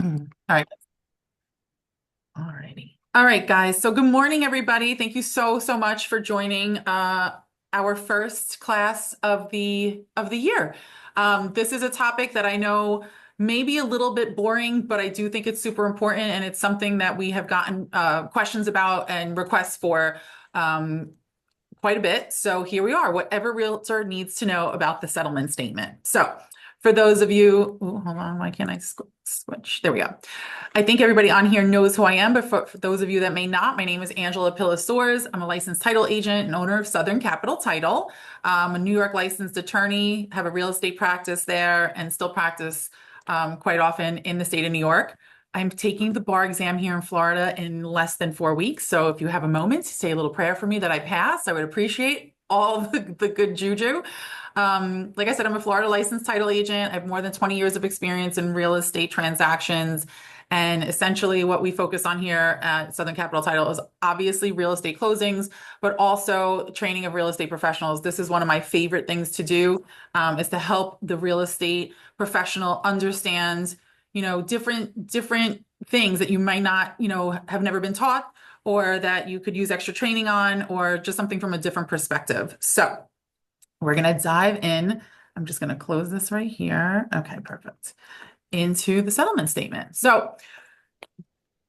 All right. All righty. All right, guys. So good morning, everybody. Thank you so much for joining our first class of the year. This is a topic that I know may be a little bit boring, but I do think it's super important, and it's something that we have gotten questions about and requests for quite a bit. So here we are, what every realtor needs to know about the settlement statement. So for those of you, ooh, hold on, why can't I switch? There we go. I think everybody on here knows who I am, but for those of you that may not, my name is Angela Pilasores. I'm a licensed title agent and owner of Southern Capital Title. I'm a New York licensed attorney, have a real estate practice there, and still practice quite often in the state of New York. I'm taking the bar exam here in Florida in less than 4 weeks. So if you have a moment to say a little prayer for me that I pass, I would appreciate all the good juju. Like I said, I'm a Florida licensed title agent. I have more than 20 years of experience in real estate transactions. And essentially, what we focus on here at Southern Capital Title is obviously real estate closings, but also training of real estate professionals. This is one of my favorite things to do, is to help the real estate professional understand different things that you might not, have never been taught, or that you could use extra training on, or just something from a different perspective. So we're going to dive in. I'm just going to close this right here. Okay, perfect. Into the settlement statement. So,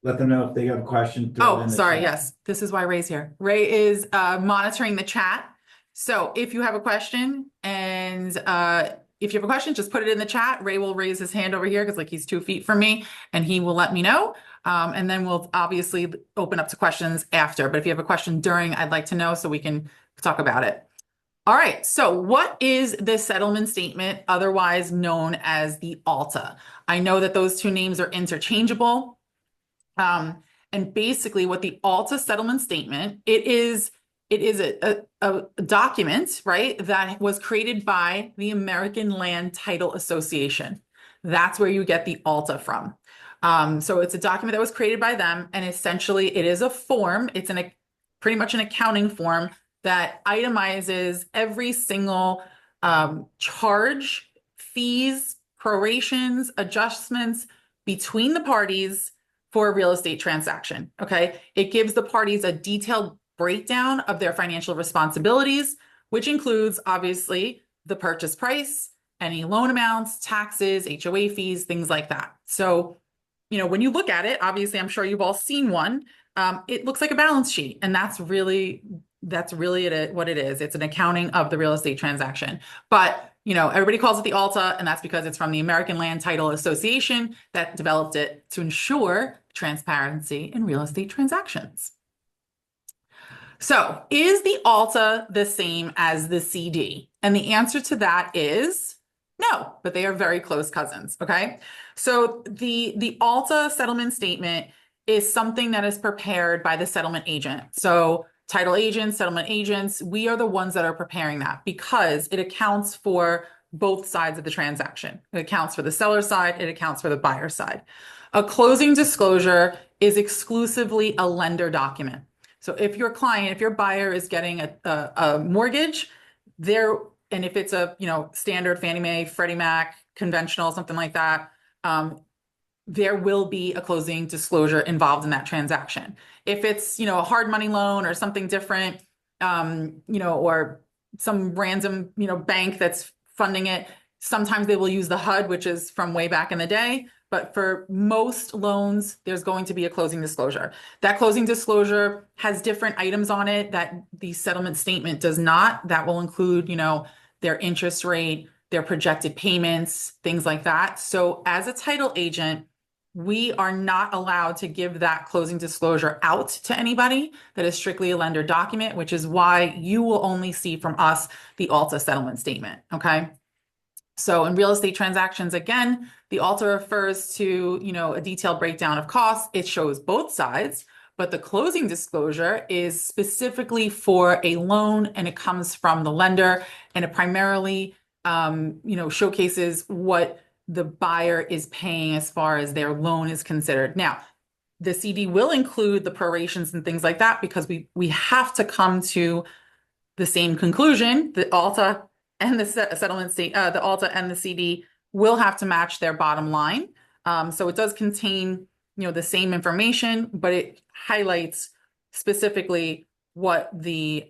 Let them know if they have a question. Throw it in the sorry. chat. Yes, this is why Ray's here. Ray is monitoring the chat. So if you have a question, and if you have a question, just put it in the chat. Ray will raise his hand over here because he's 2 feet from me, and he will let me know. And then we'll obviously open up to questions after. But if you have a question during, I'd like to know so we can talk about it. All right. So what is the settlement statement, otherwise known as the ALTA? I know that those two names are interchangeable. And basically what the ALTA settlement statement, it is a document, right, that was created by the American Land Title Association. That's where you get the ALTA from. So it's a document that was created by them, and essentially it is a form. It's pretty much an accounting form that itemizes every single charge, fees, prorations, adjustments between the parties for a real estate transaction. Okay. It gives the parties a detailed breakdown of their financial responsibilities, which includes obviously the purchase price, any loan amounts, taxes, HOA fees, things like that. So, when you look at it, obviously, I'm sure you've all seen one. It looks like a balance sheet, and that's really what it is. It's an accounting of the real estate transaction. But everybody calls it the ALTA, and that's because it's from the American Land Title Association that developed it to ensure transparency in real estate transactions. So, is the ALTA the same as the CD? And the answer to that is no, but they are very close cousins. Okay. So the ALTA settlement statement is something that is prepared by the settlement agent. So title agents, settlement agents, we are the ones that are preparing that because it accounts for both sides of the transaction. It accounts for the seller side, it accounts for the buyer side. A closing disclosure is exclusively a lender document. So if your buyer is getting a mortgage, and if it's a standard Fannie Mae, Freddie Mac, conventional, something like that, there will be a closing disclosure involved in that transaction. If it's a hard money loan or something different, or some random bank that's funding it, sometimes they will use the HUD, which is from way back in the day. But for most loans, there's going to be a closing disclosure. That closing disclosure has different items on it that the settlement statement does not. That will include, their interest rate, their projected payments, things like that. So as a title agent, we are not allowed to give that closing disclosure out to anybody. That is strictly a lender document, which is why you will only see from us the ALTA settlement statement. Okay. So in real estate transactions, again, the ALTA refers to, a detailed breakdown of costs. It shows both sides, but the closing disclosure is specifically for a loan, and it comes from the lender, and it primarily, showcases what the buyer is paying as far as their loan is considered. Now, the CD will include the prorations and things like that because we have to come to the same conclusion. The ALTA and the settlement state, the ALTA and the CD will have to match their bottom line. So it does contain, the same information, but it highlights specifically what the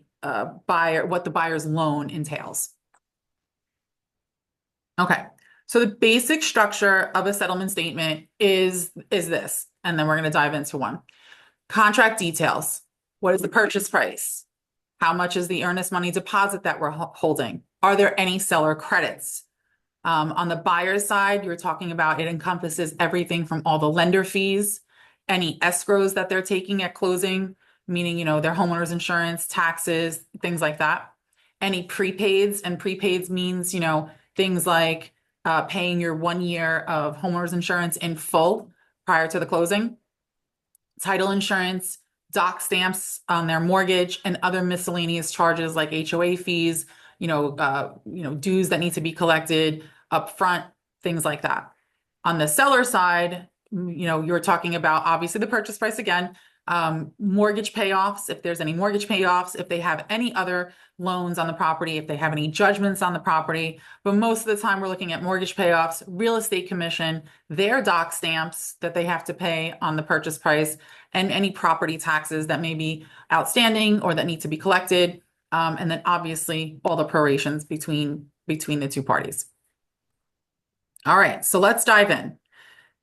buyer's loan entails. Okay, so the basic structure of a settlement statement is this, and then we're going to dive into one. Contract details. What is the purchase price? How much is the earnest money deposit that we're holding? Are there any seller credits? On the buyer's side, you're talking about it encompasses everything from all the lender fees, any escrows that they're taking at closing, meaning, their homeowner's insurance, taxes, things like that. Any prepaids, and prepaids means, things like paying your 1 year of homeowner's insurance in full prior to the closing, title insurance, doc stamps on their mortgage, and other miscellaneous charges like HOA fees, dues that need to be collected up front, things like that. On the seller side, you're talking about obviously the purchase price again, mortgage payoffs, if there's any mortgage payoffs, if they have any other loans on the property, if they have any judgments on the property. But most of the time we're looking at mortgage payoffs, real estate commission, their doc stamps that they have to pay on the purchase price, and any property taxes that may be outstanding or that need to be collected. And then obviously all the prorations between the two parties. All right, so let's dive in.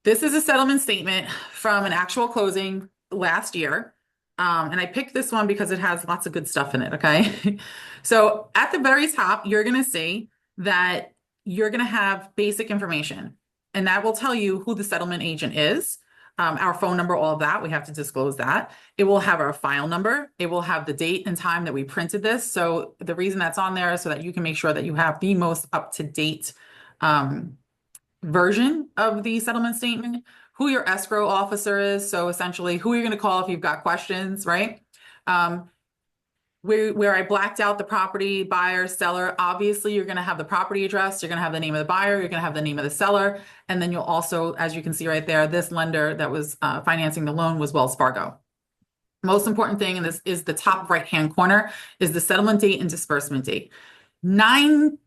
This is a settlement statement from an actual closing last year. And I picked this one because it has lots of good stuff in it, okay? So at the very top, you're going to see that you're going to have basic information, and that will tell you who the settlement agent is, our phone number, all of that. We have to disclose that. It will have our file number. It will have the date and time that we printed this. So the reason that's on there is so that you can make sure that you have the most up-to-date version of the settlement statement, who your escrow officer is. So essentially who you're going to call if you've got questions, right? Where I blacked out the property, buyer, seller, obviously you're going to have the property address, you're going to have the name of the buyer, you're going to have the name of the seller. And then you'll also, as you can see right there, this lender that was financing the loan was Wells Fargo. Most important thing, and this is the top right-hand corner, is the settlement date and disbursement date. 99%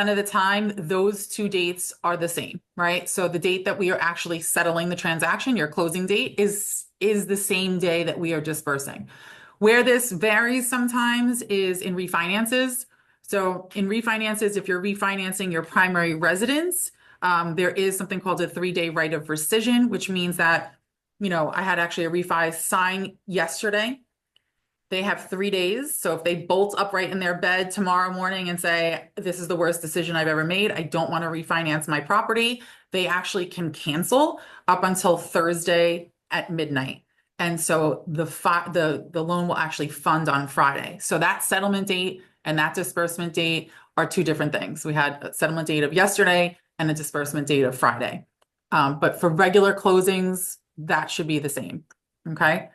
of the time, those two dates are the same, right? So the date that we are actually settling the transaction, your closing date, is the same day that we are dispersing. Where this varies sometimes is in refinances. So in refinances, if you're refinancing your primary residence, there is something called a 3-day right of rescission, which means that, I had actually a refi sign yesterday. They have 3 days. So if they bolt upright in their bed tomorrow morning and say, this is the worst decision I've ever made, I don't want to refinance my property, they actually can cancel up until Thursday at midnight. And so the loan will actually fund on Friday. So that settlement date and that disbursement date are two different things. We had a settlement date of yesterday and a disbursement date of Friday. But for regular closings, that should be the same. Okay.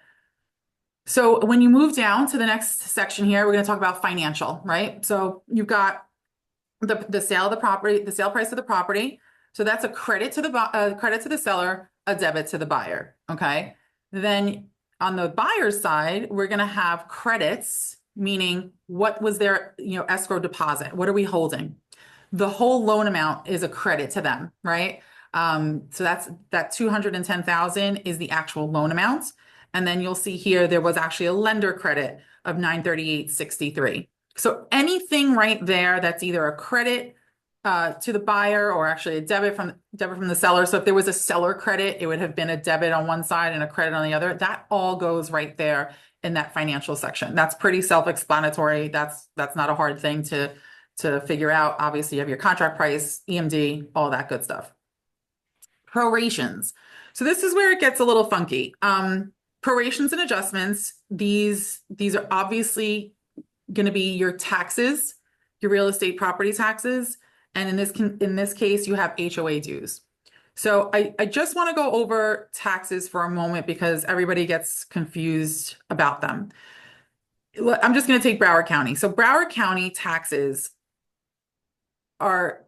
So when you move down to the next section here, we're going to talk about financial, right? So you've got the sale of the property, the sale price of the property. So that's a credit to the seller, a debit to the buyer. Okay. Then on the buyer's side, we're going to have credits, meaning what was their, escrow deposit? What are we holding? The whole loan amount is a credit to them, right? So that $210,000 is the actual loan amount. And then you'll see here, there was actually a lender credit of $938.63. So anything right there that's either a credit to the buyer or actually a debit from the seller. So if there was a seller credit, it would have been a debit on one side and a credit on the other. That all goes right there in that financial section. That's pretty self-explanatory. That's not a hard thing to figure out. Obviously, you have your contract price, EMD, all that good stuff. Prorations. So this is where it gets a little funky. Prorations and adjustments. These are obviously going to be your taxes, your real estate property taxes. And in this case, you have HOA dues. So I just want to go over taxes for a moment because everybody gets confused about them. I'm just going to take Broward County. So Broward County taxes are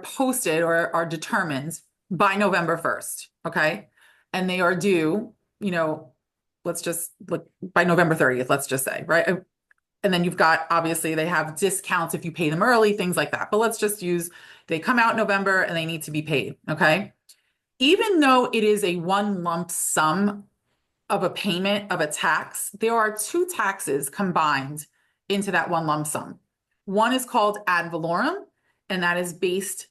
posted or are determined by November 1st. Okay. And they are due, let's just look by November 30th, let's just say, right? And then you've got, obviously, they have discounts if you pay them early, things like that. But let's just use, they come out in November and they need to be paid, okay? even though it is a one lump sum of a payment of a tax, there are two taxes combined into that one lump sum. One is called ad valorem, and that is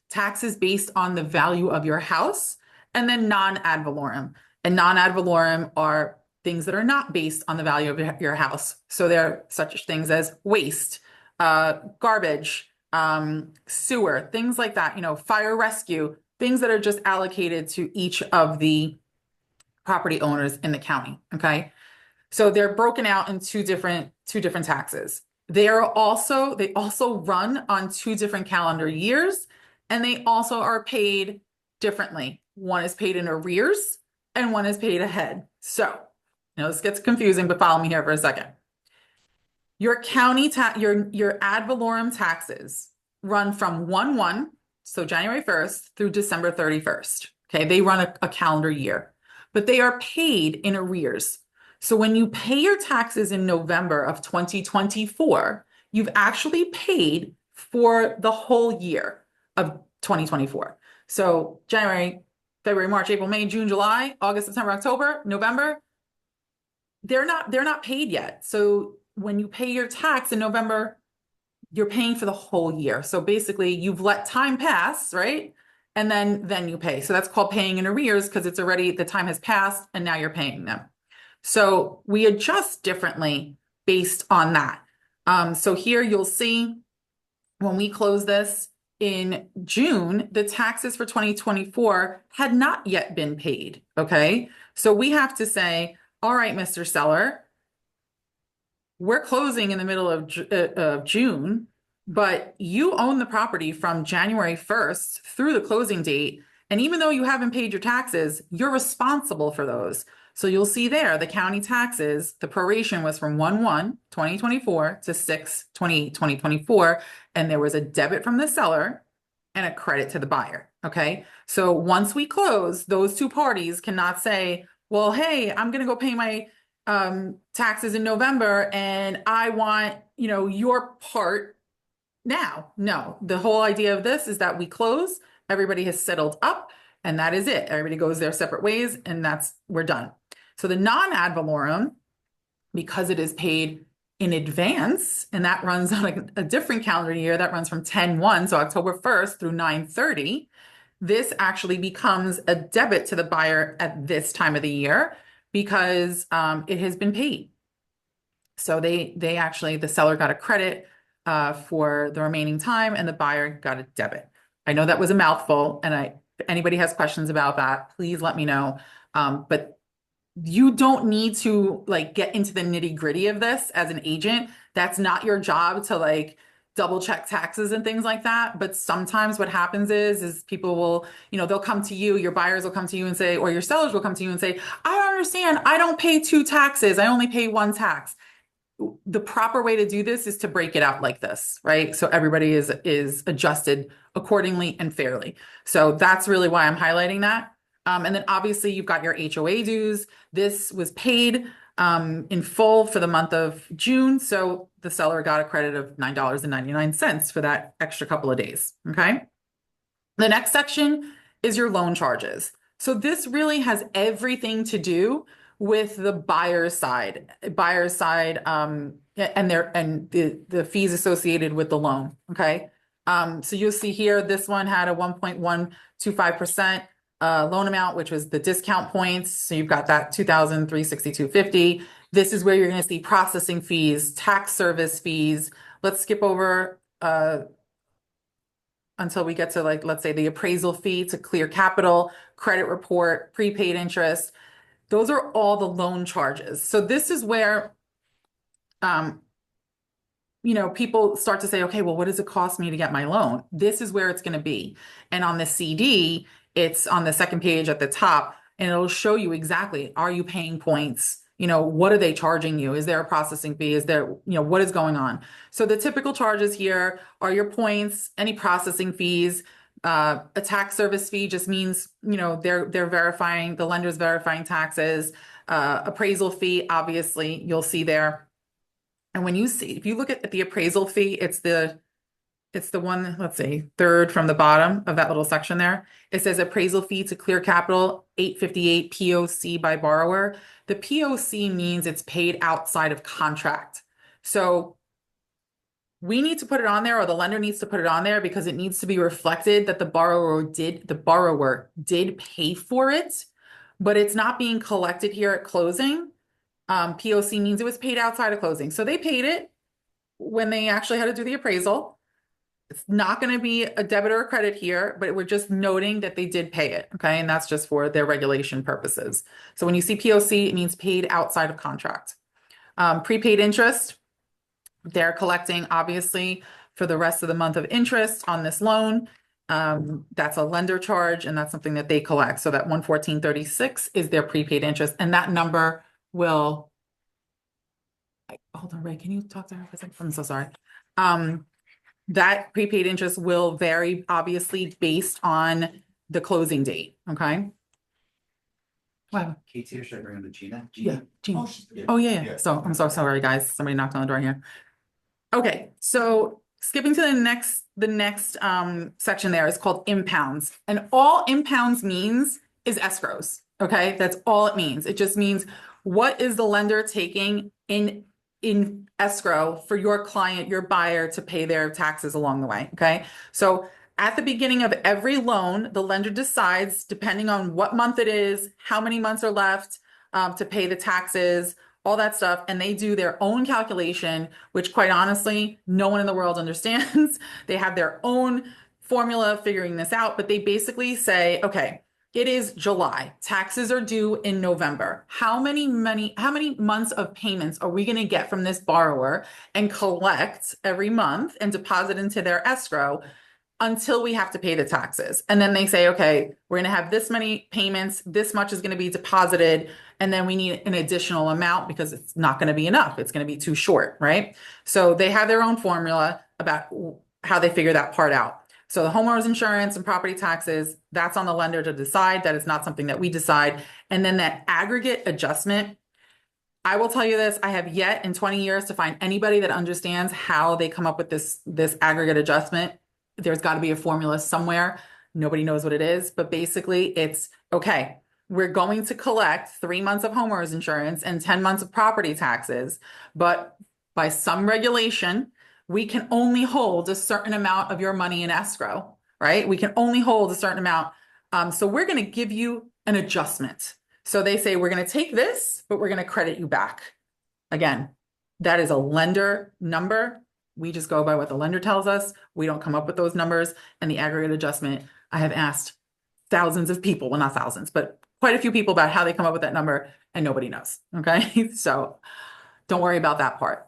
taxes based on the value of your house, and then non-ad valorem. And non-ad valorem are things that are not based on the value of your house. So there are such things as waste, garbage, sewer, things like that, fire rescue, things that are just allocated to each of the property owners in the county. Okay. So they're broken out in two different taxes. They also run on two different calendar years, and they also are paid differently. One is paid in arrears and one is paid ahead. So, this gets confusing, but follow me here for a second. Your your ad valorem taxes run from 1/1, so January 1st through December 31st. Okay, they run a calendar year, but they are paid in arrears. So when you pay your taxes in November of 2024, you've actually paid for the whole year of 2024. So January, February, March, April, May, June, July, August, September, October, November, they're not paid yet. So when you pay your tax in November, you're paying for the whole year. So basically you've let time pass, right? And then you pay. So that's called paying in arrears because it's already, the time has passed and now you're paying them. So we adjust differently based on that. So here you'll see when we close this in June, the taxes for 2024 had not yet been paid. Okay. So we have to say, all right, Mr. Seller, we're closing in the middle of June, but you own the property from January 1st through the closing date. And even though you haven't paid your taxes, you're responsible for those. So you'll see there, the county taxes, the proration was from 1/1/2024 to 6/28/2024. And there was a debit from the seller and a credit to the buyer. Okay. So once we close, those two parties cannot say, well, hey, I'm going to go pay my taxes in November and I want, your part now. No, the whole idea of this is that we close, everybody has settled up, and that is it. Everybody goes their separate ways, and we're done. So the non-ad valorem, because it is paid in advance, and that runs on a different calendar year, that runs from 10/1, so October 1st through 9/30, this actually becomes a debit to the buyer at this time of the year because it has been paid. So they actually, the seller got a credit for the remaining time and the buyer got a debit. I know that was a mouthful, and if anybody has questions about that, please let me know. But you don't need to get into the nitty gritty of this as an agent. That's not your job to double check taxes and things like that. But sometimes what happens is people will, they'll come to you, your buyers will come to you and say, or your sellers will come to you and say, I don't understand. I don't pay two taxes. I only pay one tax. The proper way to do this is to break it out like this, right? So everybody is adjusted accordingly and fairly. So that's really why I'm highlighting that. And then obviously you've got your HOA dues. This was paid in full for the month of June. So the seller got a credit of $9.99 for that extra couple of days. Okay. The next section is your loan charges. So this really has everything to do with the buyer's side, and the fees associated with the loan. Okay. So you'll see here, this one had a 1.125% loan amount, which was the discount points. So you've got that $2,362.50. This is where you're going to see processing fees, tax service fees. Let's skip over until we get to let's say the appraisal fee to clear capital, credit report, prepaid interest. Those are all the loan charges. So this is where, people start to say, okay, well, what does it cost me to get my loan? This is where it's going to be. And on the CD, it's on the second page at the top, and it'll show you exactly, are you paying points? What are they charging you? Is there a processing fee? Is there, what is going on? So the typical charges here are your points, any processing fees. A tax service fee just means, they're verifying, the lender's verifying taxes. Appraisal fee, obviously, you'll see there. And if you look at the appraisal fee, it's the It's the one, let's see, third from the bottom of that little section there. It says appraisal fee to clear capital, 858 POC by borrower. The POC means it's paid outside of contract. So we need to put it on there, or the lender needs to put it on there, because it needs to be reflected that the borrower did pay for it, but it's not being collected here at closing. POC means it was paid outside of closing. So they paid it when they actually had to do the appraisal. It's not going to be a debit or a credit here, but we're just noting that they did pay it. Okay. And that's just for their regulation purposes. So when you see POC, it means paid outside of contract. Prepaid interest, they're collecting obviously for the rest of the month of interest on this loan. That's a lender charge, and that's something that they collect. So that 114.36 is their prepaid interest, and that number will, hold on, Ray, can you talk to her? I'm so sorry. That prepaid interest will vary obviously based on the closing date. Okay. Wow. Kate's here, should I bring her to Gina? Yeah. Gina. Yeah. Oh, yeah. So I'm so sorry, guys. Somebody knocked on the door here. Okay, so skipping to the next section there is called impounds. And all impounds means is escrows. Okay, that's all it means. It just means what is the lender taking in escrow for your client, your buyer, to pay their taxes along the way. Okay, so at the beginning of every loan, the lender decides, depending on what month it is, how many months are left to pay the taxes, all that stuff, and they do their own calculation, which quite honestly, no one in the world understands. They have their own formula figuring this out, but they basically say, okay, it is July. Taxes are due in November. How many months of payments are we going to get from this borrower and collect every month and deposit into their escrow until we have to pay the taxes? And then they say, okay, we're going to have this many payments, this much is going to be deposited, and then we need an additional amount because it's not going to be enough. It's going to be too short, right? So they have their own formula about how they figure that part out. So the homeowner's insurance and property taxes, that's on the lender to decide. That is not something that we decide. And then that aggregate adjustment, I will tell you this, I have yet in 20 years to find anybody that understands how they come up with this aggregate adjustment. There's got to be a formula somewhere. Nobody knows what it is, but basically it's, okay, we're going to collect 3 months of homeowner's insurance and 10 months of property taxes, but by some regulation, we can only hold a certain amount of your money in escrow, right? We can only hold a certain amount. So we're going to give you an adjustment. So they say, we're going to take this, but we're going to credit you back. Again, that is a lender number. We just go by what the lender tells us. We don't come up with those numbers. And the aggregate adjustment, I have asked thousands of people, well, not thousands, but quite a few people about how they come up with that number, and nobody knows. Okay. So don't worry about that part.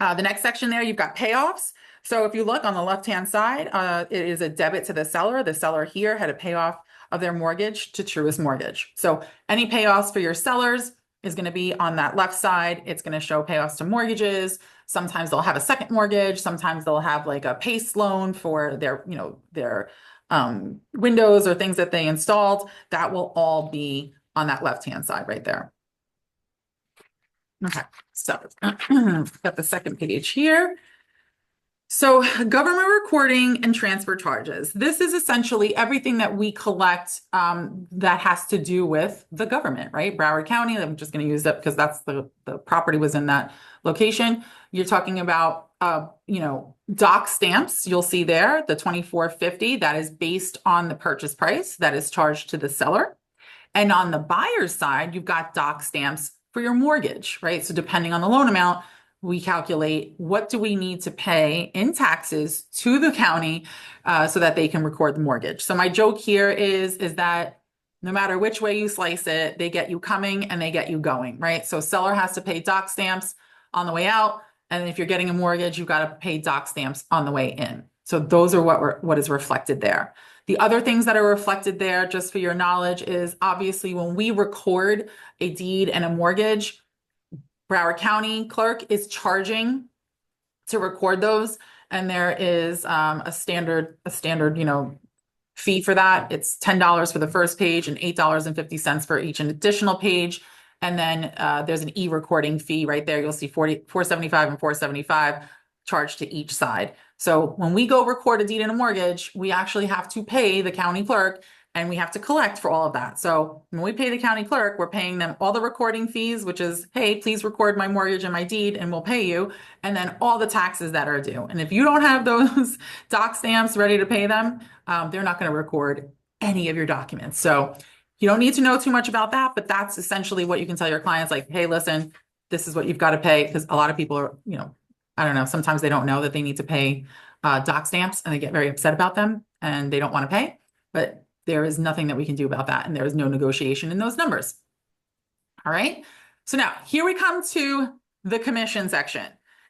The next section there, you've got payoffs. So if you look on the left-hand side, it is a debit to the seller. The seller here had a payoff of their mortgage to Truist Mortgage. So any payoffs for your sellers is going to be on that left side. It's going to show payoffs to mortgages. Sometimes they'll have a second mortgage. Sometimes they'll have like a PACE loan for their, their windows or things that they installed. That will all be on that left-hand side right there. Okay, so got the second page here. So government recording and transfer charges. This is essentially everything that we collect that has to do with the government, right? Broward County, I'm just going to use that because that's the property was in that location. You're talking about, doc stamps. You'll see there, the $24.50, that is based on the purchase price that is charged to the seller. And on the buyer's side, you've got doc stamps for your mortgage, right? So depending on the loan amount, we calculate what do we need to pay in taxes to the county so that they can record the mortgage. So my joke here is that no matter which way you slice it, they get you coming and they get you going, right? So seller has to pay doc stamps on the way out. And if you're getting a mortgage, you've got to pay doc stamps on the way in. So those are what is reflected there. The other things that are reflected there, just for your knowledge, is obviously when we record a deed and a mortgage, Broward County clerk is charging to record those. And there is a standard, fee for that. It's $10 for the first page and $8.50 for each additional page. And then there's an e-recording fee right there. You'll see $475 and $475 charged to each side. So when we go record a deed and a mortgage, we actually have to pay the county clerk and we have to collect for all of that. So when we pay the county clerk, we're paying them all the recording fees, which is, hey, please record my mortgage and my deed and we'll pay you. And then all the taxes that are due. And if you don't have those doc stamps ready to pay them, they're not going to record any of your documents. So you don't need to know too much about that, but that's essentially what you can tell your clients, like, hey, listen, this is what you've got to pay. Because a lot of people are, I don't know, sometimes they don't know that they need to pay doc stamps and they get very upset about them and they don't want to pay. But there is nothing that we can do about that. And there is no negotiation in those numbers. All right. So now here we come to the commission section.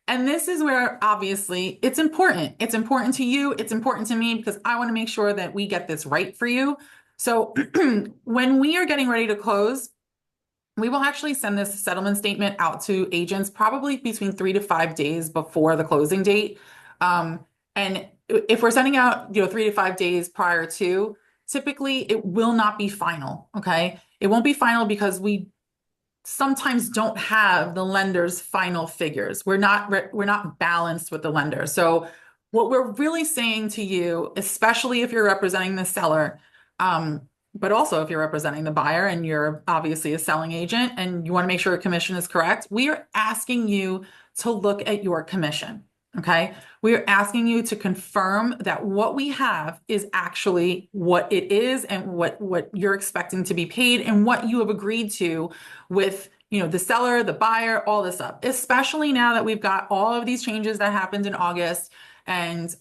And this is where obviously it's important. It's important to you. It's important to me because I want to make sure that we get this right for you. So when we are getting ready to close, we will actually send this settlement statement out to agents probably between 3 to 5 days before the closing date. And if we're sending out, 3 to 5 days prior to, typically it will not be final. Okay. It won't be final because we sometimes don't have the lender's final figures. We're not balanced with the lender. So what we're really saying to you, especially if you're representing the seller, but also if you're representing the buyer and you're obviously a selling agent and you want to make sure your commission is correct, we are asking you to look at your commission. Okay. We are asking you to confirm that what we have is actually what it is and what you're expecting to be paid and what you have agreed to with, the seller, the buyer, all this stuff, especially now that we've got all of these changes that happened in August. And,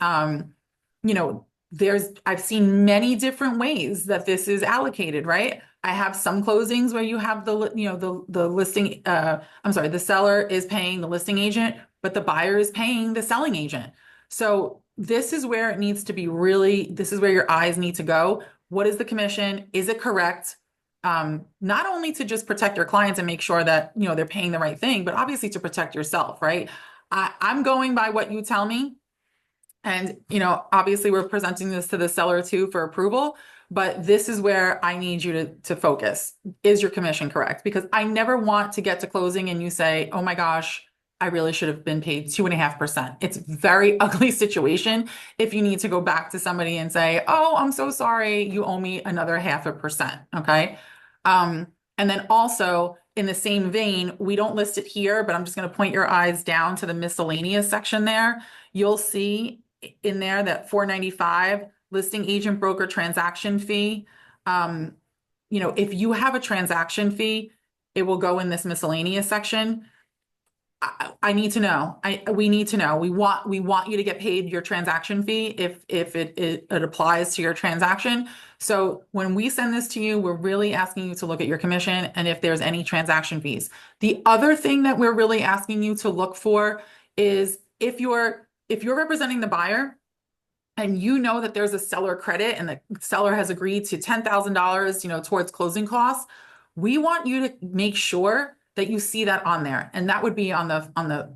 I've seen many different ways that this is allocated, right? I have some closings where you have the listing, the seller is paying the listing agent, but the buyer is paying the selling agent. So this is where it needs to be this is where your eyes need to go. What is the commission? Is it correct? Not only to just protect your clients and make sure that, they're paying the right thing, but obviously to protect yourself, right? I'm going by what you tell me. And, obviously we're presenting this to the seller too for approval, but this is where I need you to focus. Is your commission correct? Because I never want to get to closing and you say, oh my gosh, I really should have been paid 2.5%. It's a very ugly situation if you need to go back to somebody and say, oh, I'm so sorry, you owe me another 0.5%. Okay. And then also in the same vein, we don't list it here, but I'm just going to point your eyes down to the miscellaneous section there. You'll see in there that $495 listing agent broker transaction fee. If you have a transaction fee, it will go in this miscellaneous section. I need to know. We need to know. We want you to get paid your transaction fee if it applies to your transaction. So when we send this to you, we're really asking you to look at your commission and if there's any transaction fees. The other thing that we're really asking you to look for is if you're representing the buyer and you know that there's a seller credit and the seller has agreed to $10,000, towards closing costs, we want you to make sure that you see that on there. And that would be on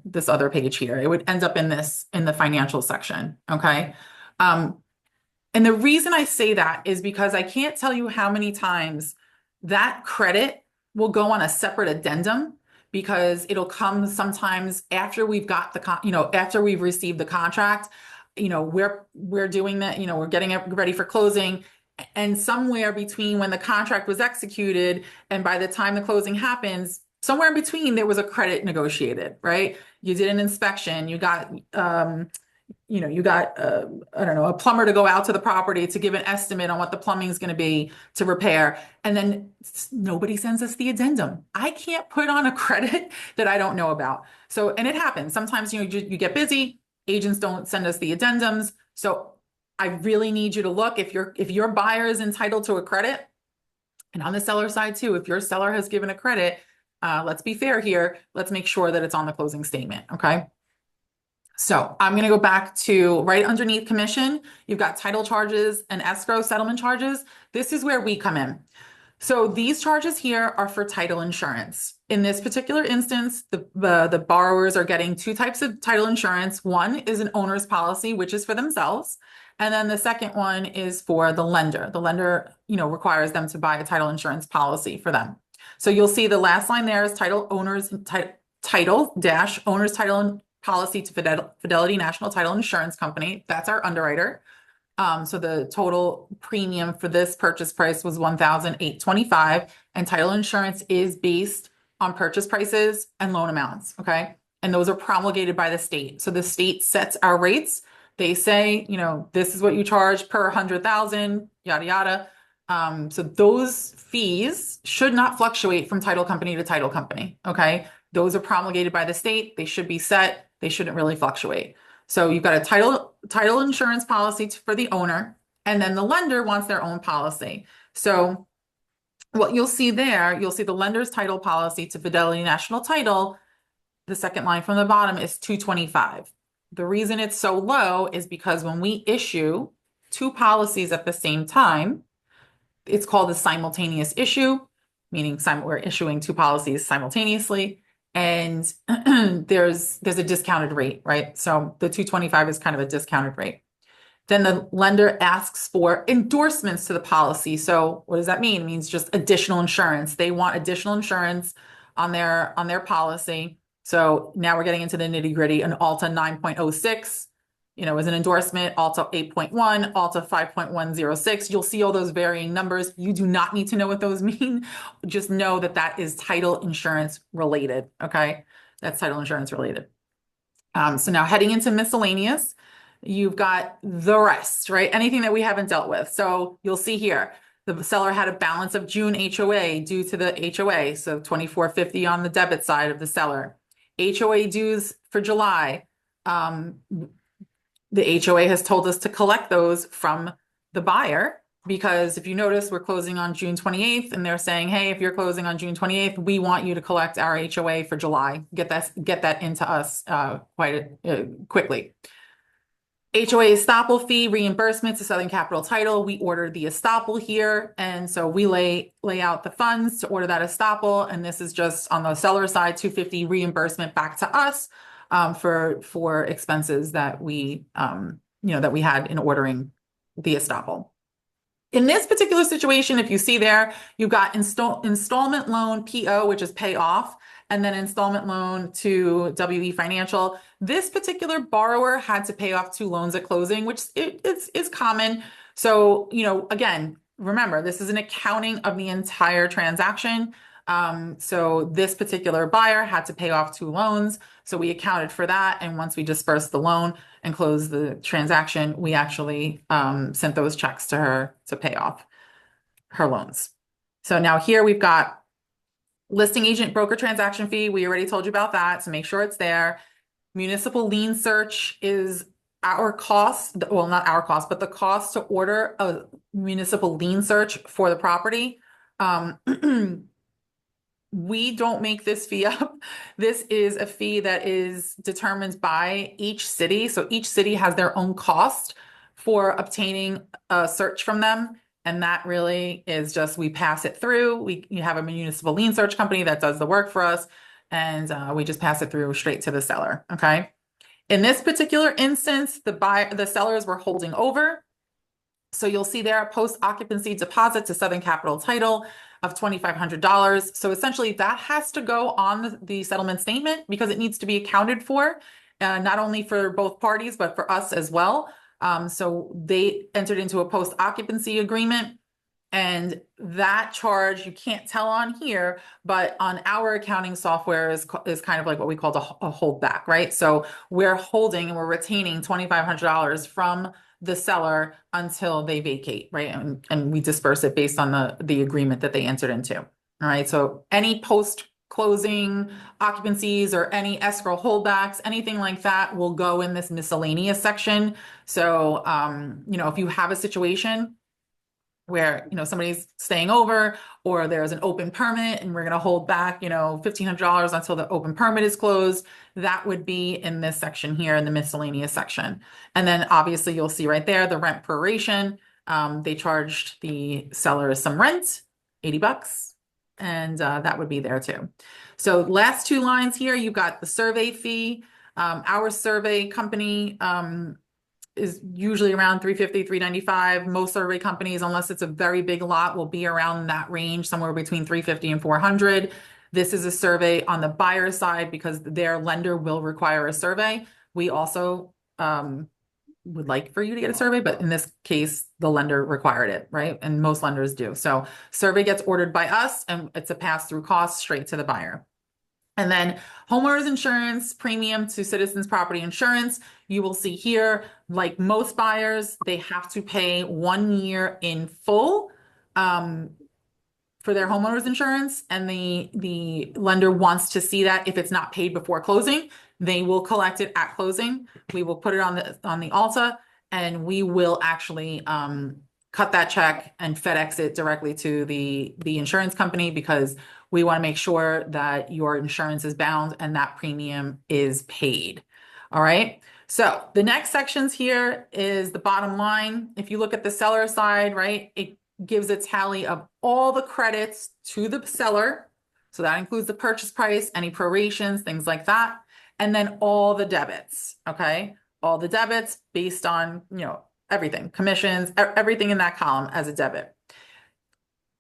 this other page here. It would end up in the financial section. Okay. And the reason I say that is because I can't tell you how many times that credit will go on a separate addendum because it'll come sometimes after we've got after we've received the contract, we're doing that, we're getting it ready for closing. And somewhere between when the contract was executed and by the time the closing happens, somewhere in between, there was a credit negotiated, right? You did an inspection, you got, I don't know, a plumber to go out to the property to give an estimate on what the plumbing is going to be to repair. And then nobody sends us the addendum. I can't put on a credit that I don't know about. So, and it happens. Sometimes, you get busy, agents don't send us the addendums. So I really need you to look if your buyer is entitled to a credit, and on the seller side too, if your seller has given a credit, let's be fair here. Let's make sure that it's on the closing statement. Okay. So I'm going to go back to right underneath commission. You've got title charges and escrow settlement charges. This is where we come in. So these charges here are for title insurance. In this particular instance, the borrowers are getting two types of title insurance. One is an owner's policy, which is for themselves. And then the second one is for the lender. The lender, requires them to buy a title insurance policy for them. So you'll see the last line there is title dash owner's title policy to Fidelity National Title Insurance Company. That's our underwriter. So the total premium for this purchase price was $1,825, and title insurance is based on purchase prices and loan amounts. Okay. And those are promulgated by the state. So the state sets our rates. They say, this is what you charge per 100,000, yada, yada. So those fees should not fluctuate from title company to title company. Okay. Those are promulgated by the state. They should be set. They shouldn't really fluctuate. So you've got a title insurance policy for the owner, and then the lender wants their own policy. So what you'll see there, you'll see the lender's title policy to Fidelity National Title. The second line from the bottom is $225. The reason it's so low is because when we issue two policies at the same time, it's called a simultaneous issue, meaning we're issuing two policies simultaneously. And there's a discounted rate, right? So the 225 is kind of a discounted rate. Then the lender asks for endorsements to the policy. So what does that mean? It means just additional insurance. They want additional insurance on their policy. So now we're getting into the nitty gritty. An Alta 9.06, is an endorsement. Alta 8.1, Alta 5.106. You'll see all those varying numbers. You do not need to know what those mean. Just know that that is title insurance related. Okay. That's title insurance related. So now heading into miscellaneous, you've got the rest, right? Anything that we haven't dealt with. So you'll see here, the seller had a balance of June HOA due to the HOA. So $24.50 on the debit side of the seller. HOA dues for July. The HOA has told us to collect those from the buyer, because if you notice, we're closing on June 28th, and they're saying, hey, if you're closing on June 28th, we want you to collect our HOA for July. Get that into us quite quickly. HOA estoppel fee reimbursement to Southern Capital Title. We ordered the estoppel here, and so we lay out the funds to order that estoppel, and this is just on the seller side, $250 reimbursement back to us for expenses that we that we had in ordering the estoppel. In this particular situation, if you see there, you've got installment loan PO, which is pay off, and then installment loan to WE Financial. This particular borrower had to pay off two loans at closing, which is common. So, again, remember, this is an accounting of the entire transaction. So this particular buyer had to pay off two loans. So we accounted for that. And once we dispersed the loan and closed the transaction, we actually sent those checks to her to pay off her loans. So now here we've got listing agent broker transaction fee. We already told you about that, so make sure it's there. Municipal lien search is our cost, well, not our cost, but the cost to order a municipal lien search for the property. We don't make this fee up. This is a fee that is determined by each city. So each city has their own cost for obtaining a search from them. And that really is just, we pass it through. You have a municipal lien search company that does the work for us, and we just pass it through straight to the seller. Okay. In this particular instance, the sellers were holding over. So you'll see there a post-occupancy deposit to Southern Capital Title of $2,500. So essentially that has to go on the settlement statement because it needs to be accounted for, not only for both parties, but for us as well. So they entered into a post-occupancy agreement, and that charge, you can't tell on here, but on our accounting software is kind of like what we call a holdback, right? So we're holding and we're retaining $2,500 from the seller until they vacate, right? And we disperse it based on the agreement that they entered into. All right. So any post-closing occupancies or any escrow holdbacks, anything like that will go in this miscellaneous section. So, if you have a situation where, somebody's staying over, or there's an open permit and we're going to hold back, $1,500 until the open permit is closed, that would be in this section here in the miscellaneous section. And then obviously you'll see right there, the rent proration. They charged the seller some rent, $80, and that would be there too. So last two lines here, you've got the survey fee. Our survey company, is usually around $350, $395. Most survey companies, unless it's a very big lot, will be around that range, somewhere between $350 and $400. This is a survey on the buyer side because their lender will require a survey. We also would like for you to get a survey, but in this case, the lender required it, right? And most lenders do. So survey gets ordered by us and it's a pass-through cost straight to the buyer. And then homeowners insurance premium to Citizens Property Insurance. You will see here, like most buyers, they have to pay 1 year in full for their homeowners insurance, and the lender wants to see that. If it's not paid before closing, they will collect it at closing. We will put it on the Alta, and we will actually cut that check and FedEx it directly to the insurance company, because we want to make sure that your insurance is bound and that premium is paid. All right. So the next sections here is the bottom line. If you look at the seller side, right, it gives a tally of all the credits to the seller. So that includes the purchase price, any prorations, things like that. And then all the debits, okay? All the debits based on, everything, commissions, everything in that column as a debit.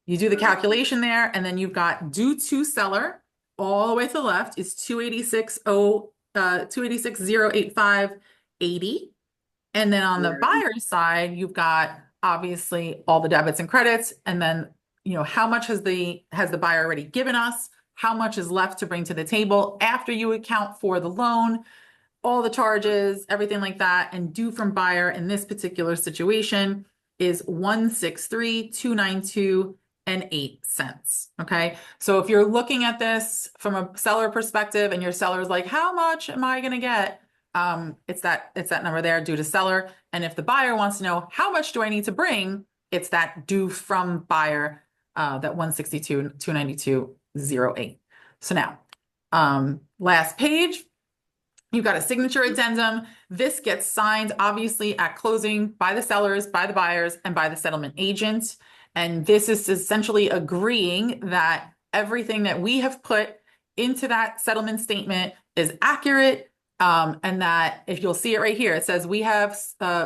You do the calculation there, and then you've got due to seller all the way to the left is 286,085.80. And then on the buyer's side, you've got obviously all the debits and credits, and then how much has the buyer already given us, how much is left to bring to the table after you account for the loan, all the charges, everything like that. And due from buyer in this particular situation is 163,292.08. Okay. So if you're looking at this from a seller perspective and your seller is like, how much am I going to get? It's that number there, due to seller. And if the buyer wants to know how much do I need to bring, it's that due from buyer, that 162,292.08. So now, last page, you've got a signature addendum. This gets signed obviously at closing by the sellers, by the buyers, and by the settlement agent. And this is essentially agreeing that everything that we have put into that settlement statement is accurate. And that, if you'll see it right here, it says we have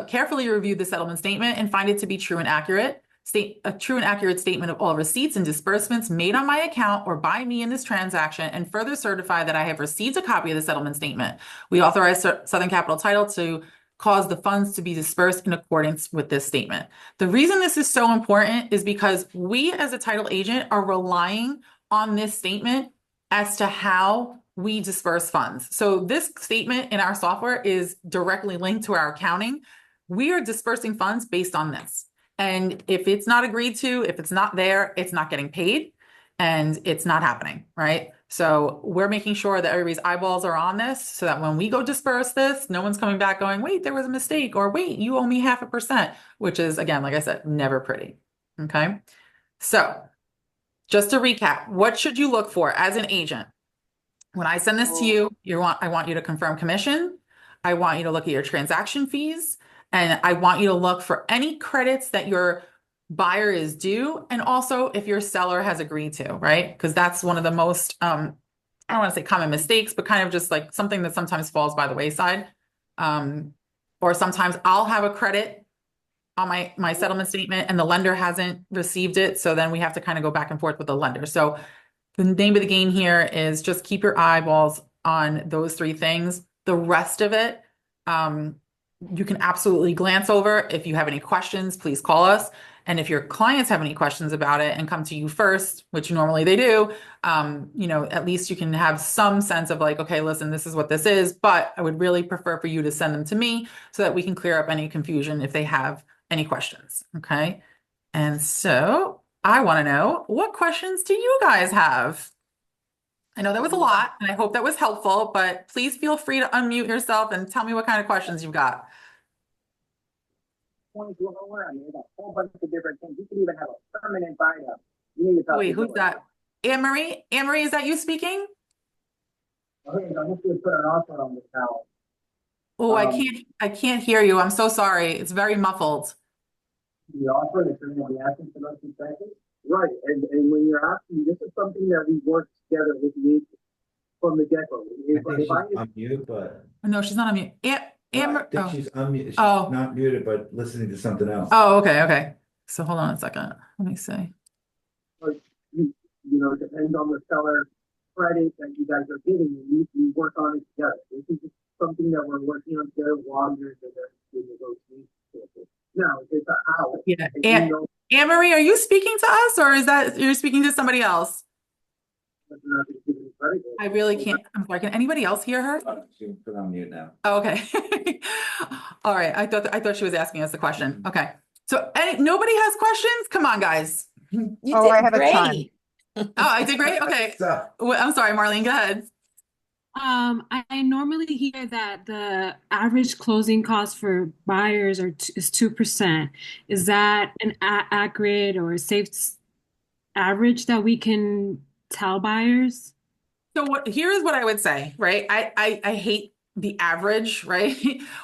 carefully reviewed the settlement statement and find it to be true and accurate. A true and accurate statement of all receipts and disbursements made on my account or by me in this transaction, and further certify that I have received a copy of the settlement statement. We authorize Southern Capital Title to cause the funds to be dispersed in accordance with this statement. The reason this is so important is because we as a title agent are relying on this statement as to how we disperse funds. So this statement in our software is directly linked to our accounting. We are dispersing funds based on this. And if it's not agreed to, if it's not there, it's not getting paid and it's not happening, right? So we're making sure that everybody's eyeballs are on this so that when we go disperse this, no one's coming back going, wait, there was a mistake, or wait, you owe me 0.5%, which is, again, like I said, never pretty. Okay. So just to recap, what should you look for as an agent? When I send this to you, I want you to confirm commission. I want you to look at your transaction fees, and I want you to look for any credits that your buyer is due, and also if your seller has agreed to, right? Because that's one of the most, I don't want to say common mistakes, but kind of just like something that sometimes falls by the wayside. Or sometimes I'll have a credit on my settlement statement and the lender hasn't received it. So then we have to kind of go back and forth with the lender. So the name of the game here is just keep your eyeballs on those 3 things. The rest of it, you can absolutely glance over. If you have any questions, please call us. And if your clients have any questions about it and come to you first, which normally they do, at least you can have some sense of like, okay, listen, this is what this is, but I would really prefer for you to send them to me so that we can clear up any confusion if they have any questions. Okay. And so I want to know, what questions do you guys have? I know that was a lot, and I hope that was helpful, but please feel free to unmute yourself and tell me what kind of questions you've got. A whole bunch of different things. You can even have a permanent buy-up. Wait, who's that? Anne-Marie? Anne-Marie, is that you speaking? Okay, I'm just going to put an offer on this now. Oh, I can't hear you. I'm so sorry. It's very muffled. The offer that you're going to be asking for those seconds? Right, and when you're asking, this is something that we worked together with the agent from the get-go. I think she's on mute, but No, she's not on mute. I think she's unmuted. She's Oh. not muted, but listening to something else. Oh, okay. So hold on a second. Let me see. It depends on the seller credit that you guys are giving, and we work on it together. This is just something that we're working on together while you're in the negotiation. Now, if it's a house, Yeah. and you And know Anne Marie, are you speaking to us or is that you're speaking to somebody else? that you're not going to give any credit, I really can't. I'm sorry. Can anybody else hear her? She can put on mute now. Oh, okay. All right. I thought she was asking us a question. Okay. So nobody has questions? Come on, guys. You Oh, I did have a ton. great. Oh, I did great. Okay. So, I'm sorry, Marlene, go ahead. I normally hear that the average closing cost for buyers is 2%. Is that an accurate or safe average that we can tell buyers? So here's what I would say, right? I hate the average, right?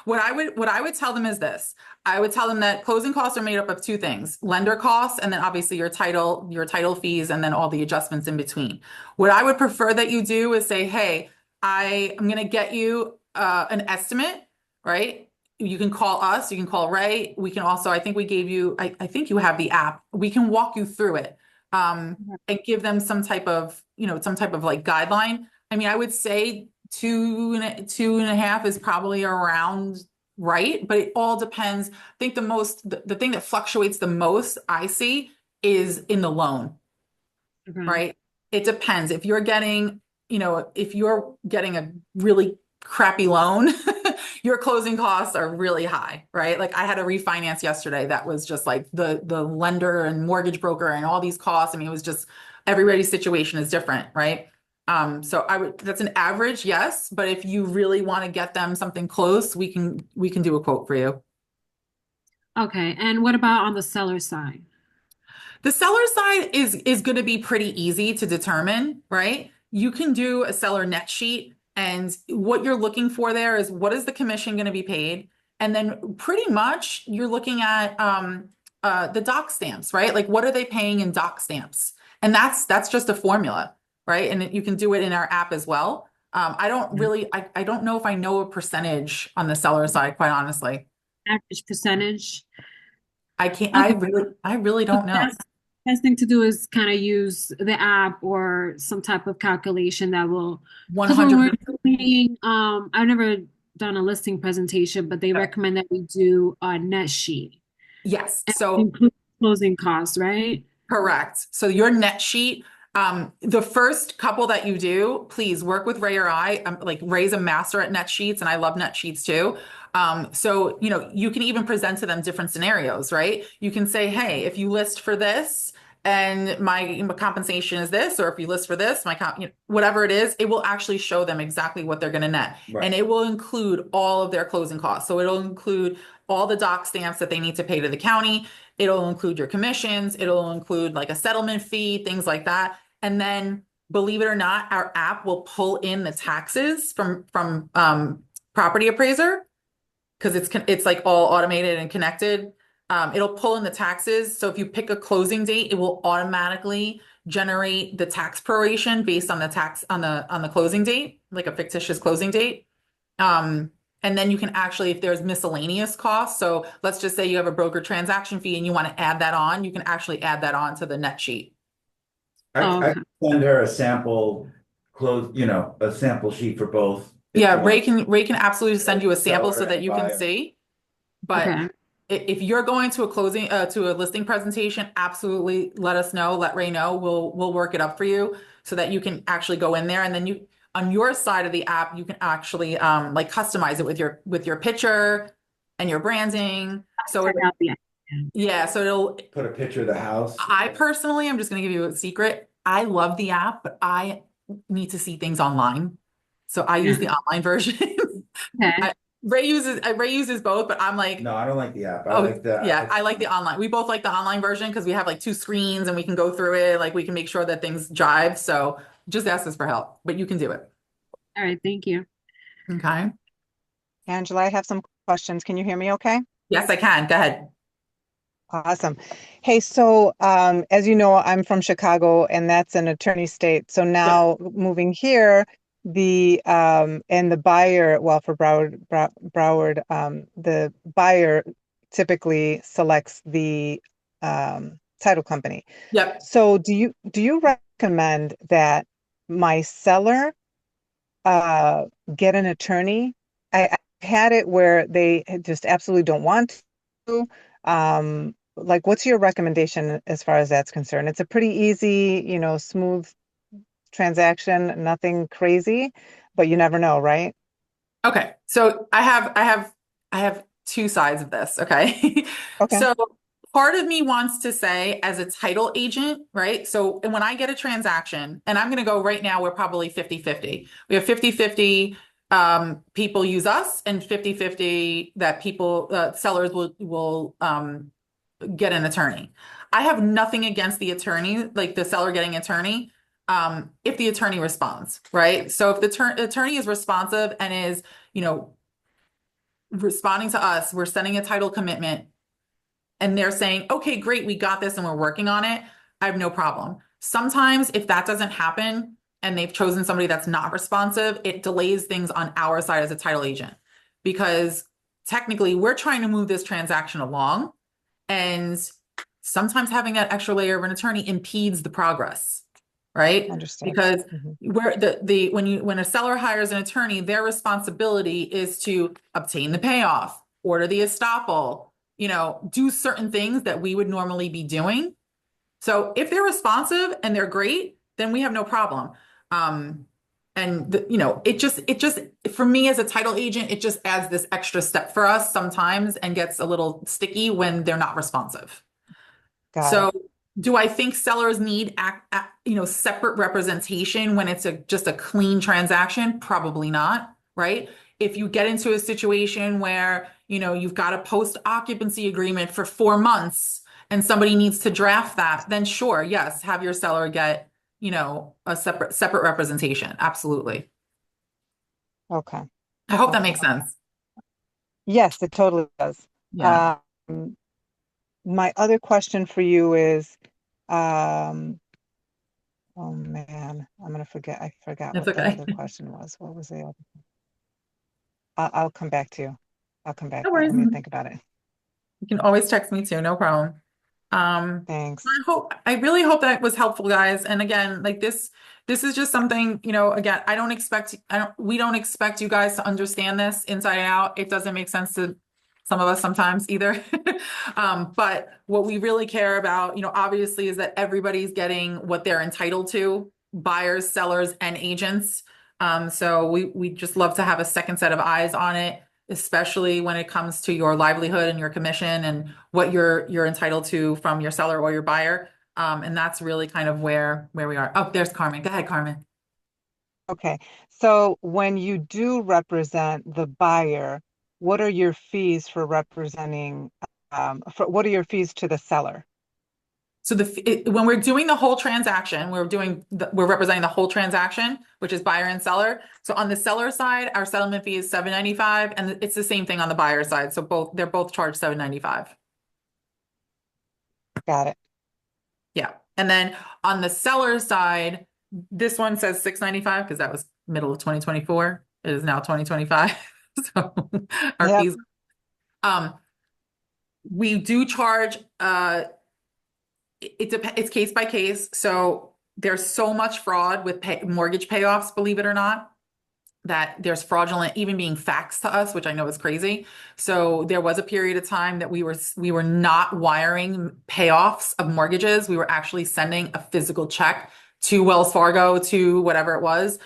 What I would tell them is this. I would tell them that closing costs are made up of two things: lender costs, and then obviously your title fees, and then all the adjustments in between. What I would prefer that you do is say, hey, I am going to get you an estimate, right? You can call us, you can call Ray. We can also, I think we gave you, I think you have the app. We can walk you through it. And give them some type of, some type of like guideline. I mean, I would say two and a half is probably around right, but it all depends. I think the thing that fluctuates the most I see is in the loan, Okay. right? It depends. If you're getting a really crappy loan, your closing costs are really high, right? Like I had a refinance yesterday that was just like the lender and mortgage broker and all these costs. I mean, it was just everybody's situation is different, right? So that's an average, yes, but if you really want to get them something close, we can do a quote for you. Okay. And what about on the seller side? The seller side is going to be pretty easy to determine, right? You can do a seller net sheet, and what you're looking for there is what is the commission going to be paid, and then pretty much you're looking at the doc stamps, right? Like what are they paying in doc stamps, and that's just a formula, right? And you can do it in our app as well. I don't know if I know a percentage on the seller side, quite honestly. Average percentage? I can't. Okay. I really don't know. Best thing to do is kind of use the app or some type of calculation that will. Because when 100%. we're doing, I've never done a listing presentation, but they recommend that we do a net sheet. Yes. And So include closing costs, right? correct. So your net sheet, the first couple that you do, please work with Ray or I. Like Ray's a master at net sheets, and I love net sheets too. So you can even present to them different scenarios, right? You can say, hey, if you list for this and my compensation is this, or if you list for this, whatever it is, it will actually show them exactly what they're going to net. Right. And it will include all of their closing costs. So it'll include all the doc stamps that they need to pay to the county. It'll include your commissions. It'll include like a settlement fee, things like that. And then, believe it or not, our app will pull in the taxes from property appraiser, because it's like all automated and connected. It'll pull in the taxes. So if you pick a closing date, it will automatically generate the tax proration based on the tax on the closing date, like a fictitious closing date. And then you can actually, if there's miscellaneous costs, so let's just say you have a broker transaction fee and you want to add that on, you can actually add that on to the net sheet. I can send her a sample a sample sheet for both. Yeah, Ray can absolutely send you a sample so Seller that and you can buyer. see. But Okay. if you're going to a listing presentation, absolutely let us know, let Ray know. We'll work it up for you so that you can actually go in there, and then on your side of the app, you can actually like customize it with your picture and your branding. So it'll Put a picture of the house. I personally, I'm just going to give you a secret. I love the app, but I need to see things online. So I use the online version. Okay. Ray uses both, but I'm like, No, I don't like the app. I oh, like the. yeah, I like the online. We both like the online version because we have like two screens and we can go through it. Like we can make sure that things jive. So just ask us for help, but you can do it. All right. Thank you. Okay. Angela, I have some questions. Can you hear me okay? Yes, I can. Go ahead. Awesome. Hey, so as you know, I'm from Chicago, and that's an attorney state. So now moving here, the buyer, well, for Broward, the buyer typically selects the title company. Yep. So do you recommend that my seller get an attorney? I had it where they just absolutely don't want to. Like, what's your recommendation as far as that's concerned? It's a pretty easy, smooth transaction, nothing crazy, but you never know, right? Okay, so I have two sides of this, okay? Okay. So part of me wants to say as a title agent, right? So and when I get a transaction, and I'm going to go right now, we're probably 50-50. We have 50-50 people use us and 50-50 that people sellers will get an attorney. I have nothing against the attorney, like the seller getting attorney, if the attorney responds, right? So if the attorney is responsive and is, responding to us, we're sending a title commitment, and they're saying, okay, great, we got this and we're working on it, I have no problem. Sometimes if that doesn't happen and they've chosen somebody that's not responsive, it delays things on our side as a title agent because technically we're trying to move this transaction along. And sometimes having that extra layer of an attorney impedes the progress, right? Understand. Because Mhm. where when a seller hires an attorney, their responsibility is to obtain the payoff, order the estoppel, do certain things that we would normally be doing. So if they're responsive and they're great, then we have no problem. It just for me as a title agent, it just adds this extra step for us sometimes and gets a little sticky when they're not responsive. Got it. So do I think sellers need separate representation when it's just a clean transaction? Probably not, right? If you get into a situation where, you've got a post occupancy agreement for 4 months and somebody needs to draft that, then sure, yes, have your seller get, a separate representation. Absolutely. Okay. I hope that Okay. makes sense. Yes, it totally does. Yeah. Um, my other question for you is, um, oh man, I'm gonna forget. I forgot It's what the okay. other question was. What was the other? I'll come back to you. I'll come back. No Let worries. me think about it. You can always text me too, no problem. Um, Thanks. I really hope that was helpful, guys. And again, like this is just something, again, we don't expect you guys to understand this inside and out. It doesn't make sense to some of us sometimes either. But what we really care about, obviously is that everybody's getting what they're entitled to, buyers, sellers, and agents. So we just love to have a second set of eyes on it, especially when it comes to your livelihood and your commission and what you're entitled to from your seller or your buyer. And that's really kind of where we are. Oh, there's Carmen. Go ahead, Carmen. Okay. So when you do represent the buyer, what are your fees for representing, what are your fees to the seller? So when we're doing the whole transaction, we're representing the whole transaction, which is buyer and seller. So on the seller side, our settlement fee is $7.95, and it's the same thing on the buyer side. So they're both charged $7.95. Got it. Yeah. And then on the seller side, this one says $6.95 because that was middle of 2024. It is now 2025. So our Yep. fees. We do charge it's case by case. So there's so much fraud with mortgage payoffs, believe it or not, that there's fraudulent even being faxed to us, which I know is crazy. So there was a period of time that we were not wiring payoffs of mortgages. We were actually sending a physical check to Wells Fargo, to whatever it was.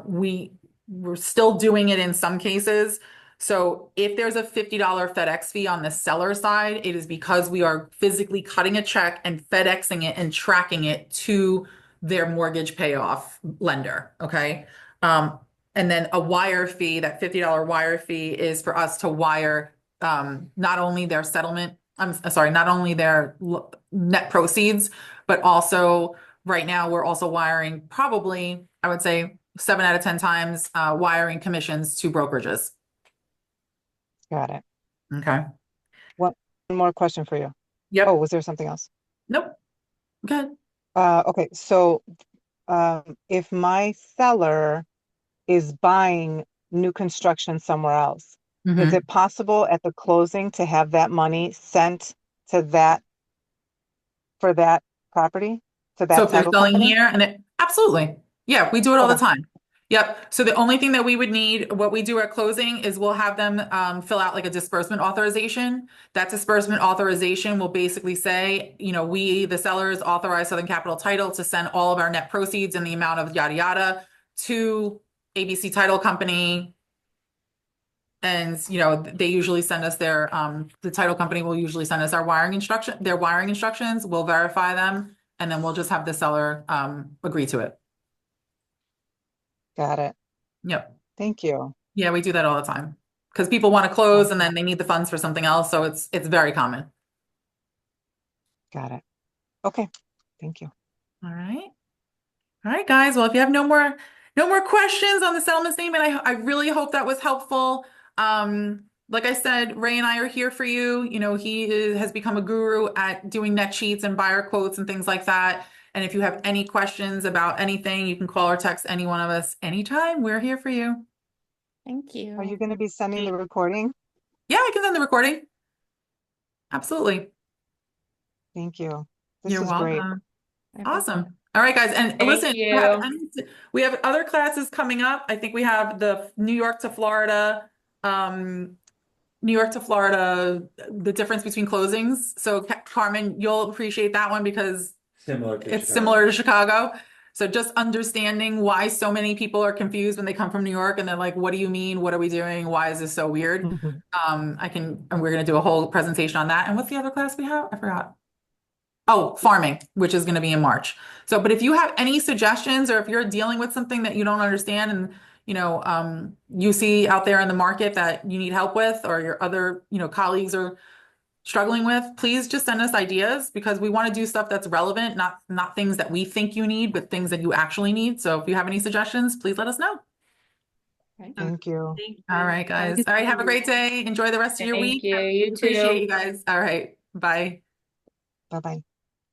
We were still doing it in some cases. So if there's a $50 FedEx fee on the seller side, it is because we are physically cutting a check and FedExing it and tracking it to their mortgage payoff lender. Okay. And then a wire fee, that $50 wire fee is for us to wire not only their settlement, I'm sorry, not only their net proceeds, but also right now we're also wiring probably, I would say 7 out of 10 times wiring commissions to brokerages. Got it. Okay. One more question for you. Yep. Oh, was there something else? Nope. Good. Okay. So, if my seller is buying new construction somewhere else, is it possible at the closing to have that money sent to for that property, to So that if they're title selling company? here absolutely. Yeah, we do it all the Okay. time. Yep. So the only thing that we would need, what we do at closing is we'll have them fill out like a disbursement authorization. That disbursement authorization will basically say, we, the sellers, authorize Southern Capital Title to send all of our net proceeds in the amount of yada yada to ABC Title Company. And they usually send us the title company will usually send us their wiring instructions. We'll verify them, and then we'll just have the seller agree to it. Got it. Yep. Thank you. Yeah, we do that all the time because people want to close and then they need the funds for something else. So it's very common. Got it. Okay. Thank you. All right. All right, guys. Well, if you have no more questions on the settlement statement, I really hope that was helpful. Like I said, Ray and I are here for you. Has become a guru at doing net sheets and buyer quotes and things like that. And if you have any questions about anything, you can call or text any one of us anytime. We're here for you. Thank you. Are you going to be sending the recording? Yeah, I can send the recording. Absolutely. Thank you. This You're is great. welcome. Awesome. All right, guys. And Thank listen, you. we have other classes coming up. I think we have the New York to Florida, the difference between closings. So Carmen, you'll appreciate that one because Similar to it's Chicago. similar to Chicago. So just understanding why so many people are confused when they come from New York and they're like, what do you mean? What are we doing? Why is this so weird? Mhm. And we're going to do a whole presentation on that. And what's the other class we have? I forgot. Oh, farming, which is going to be in March. So, but if you have any suggestions or if you're dealing with something that you don't understand and, you see out there in the market that you need help with or your other, colleagues are struggling with, please just send us ideas because we want to do stuff that's relevant, not things that we think you need, but things that you actually need. So if you have any suggestions, please let us know. Thank you. Thank you. All right, guys. All right. Have a great day. Enjoy the rest of your Thank week. you. You Appreciate too. you guys. All right. Bye. Bye-bye.